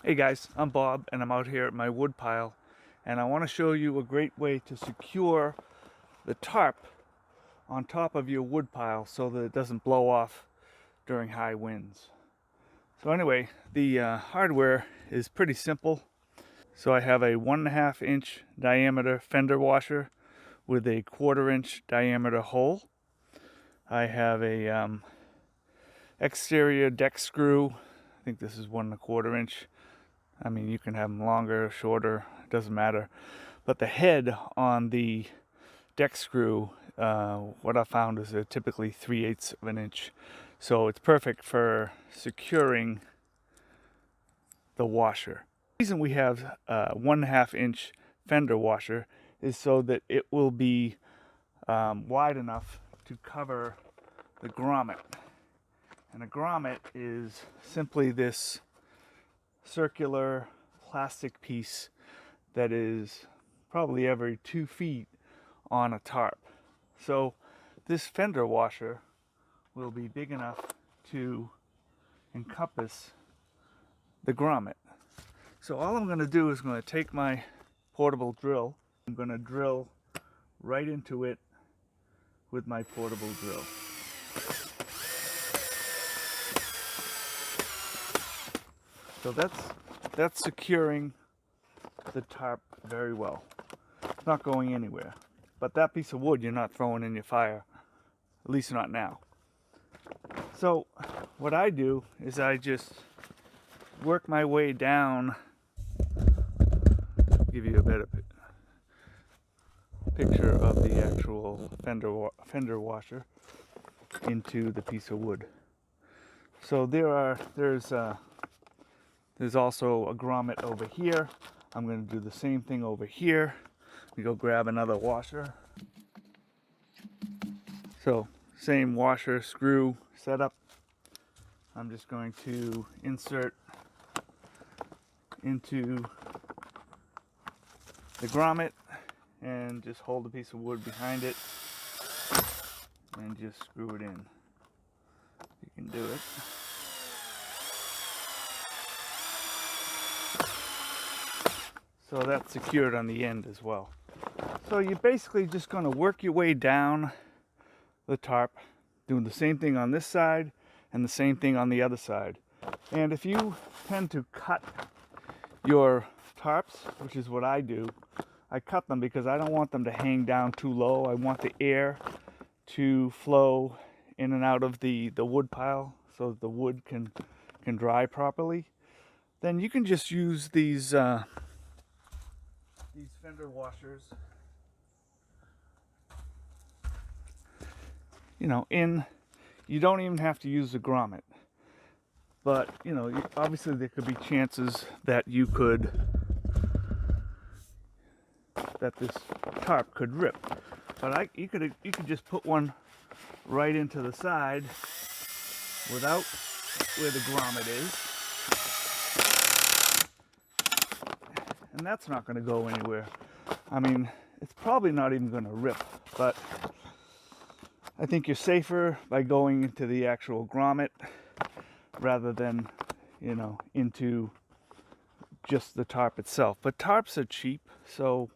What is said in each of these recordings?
Hey guys, I'm Bob and I'm out here at my wood pile, and I want to show you a great way to secure the tarp on top of your wood pile so that it doesn't blow off during high winds. So anyway, the hardware is pretty simple. So I have a 1.5 inch diameter fender washer with a 1/4 inch diameter hole. I have a exterior deck screw. I think this is 1 1/4 inch. I mean, you can have them longer, shorter, it doesn't matter. But the head on the deck screw, what I found is typically 3/8 of an inch. So it's perfect for securing the washer. The reason we have a 1.5 inch fender washer is so that it will be wide enough to cover the grommet. And a grommet is simply this circular plastic piece that is probably every 2 feet on a tarp. So this fender washer will be big enough to encompass the grommet. So all I'm going to do is going to take my portable drill. I'm going to drill right into it with my portable drill. So that's securing the tarp very well. It's not going anywhere. But that piece of wood you're not throwing in your fire, at least not now. So what I do is I just work my way down, give you a better picture of the actual fender washer into the piece of wood. So there's also a grommet over here. I'm going to do the same thing over here. We go grab another washer. So same washer screw setup. I'm just going to insert into the grommet and just hold a piece of wood behind it and just screw it in. You can do it. So that's secured on the end as well. So you're basically just going to work your way down the tarp, doing the same thing on this side and the same thing on the other side. And if you tend to cut your tarps, which is what I do, I cut them because I don't want them to hang down too low. I want the air to flow in and out of the wood pile so that the wood can dry properly. Then you can just use these fender washers, you don't even have to use the grommet, but obviously there could be chances that that this tarp could rip, but you could just put one right into the side without where the grommet is, and that's not going to go anywhere. I mean, it's probably not even going to rip, but I think you're safer by going into the actual grommet rather than, into just the tarp itself. But tarps are cheap, so,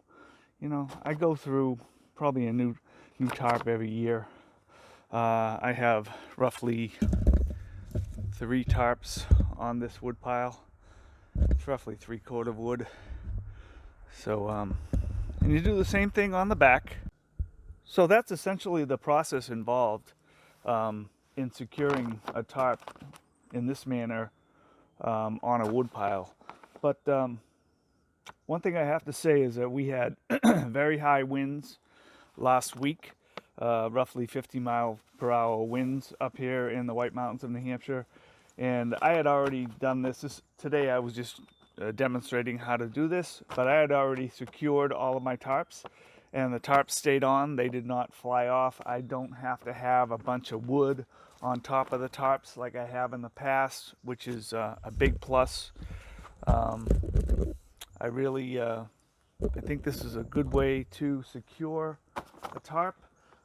I go through probably a new tarp every year. I have roughly 3 tarps on this wood pile. It's roughly 3/4 wood. So, and you do the same thing on the back. So that's essentially the process involved in securing a tarp in this manner on a wood pile. But one thing I have to say is that we had very high winds last week, roughly 50-mile-per-hour winds up here in the White Mountains of New Hampshire. And I had already done this. Today I was just demonstrating how to do this, but I had already secured all of my tarps, and the tarps stayed on. They did not fly off. I don't have to have a bunch of wood on top of the tarps like I have in the past, which is a big plus. I think this is a good way to secure a tarp.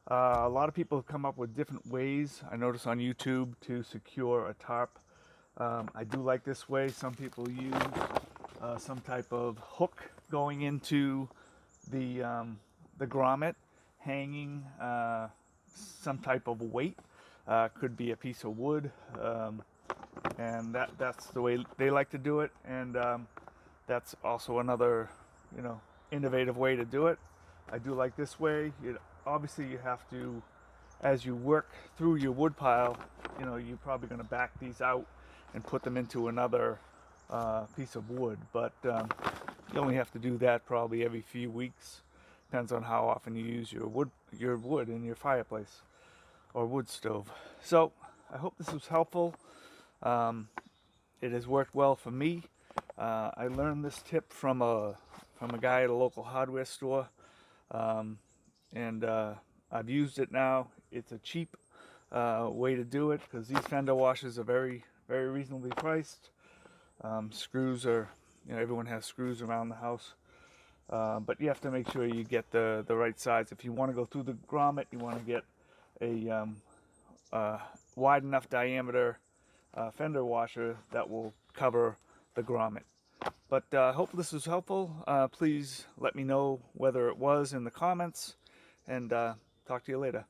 A lot of people have come up with different ways, I notice on YouTube, to secure a tarp. I do like this way. Some people use some type of hook going into the grommet, hanging some type of weight. Could be a piece of wood, and that's the way they like to do it. And that's also another, innovative way to do it. I do like this way. Obviously you have to, as you work through your wood pile, you're probably going to back these out and put them into another piece of wood. But you only have to do that probably every few weeks. Depends on how often you use your wood in your fireplace or wood stove. So I hope this was helpful. It has worked well for me. I learned this tip from a guy at a local hardware store, and I've used it now. It's a cheap way to do it because these fender washers are very, very reasonably priced. Screws are, everyone has screws around the house, but you have to make sure you get the right size. If you want to go through the grommet, you want to get a wide enough diameter fender washer that will cover the grommet. But I hope this was helpful. Please let me know whether it was in the comments, and talk to you later.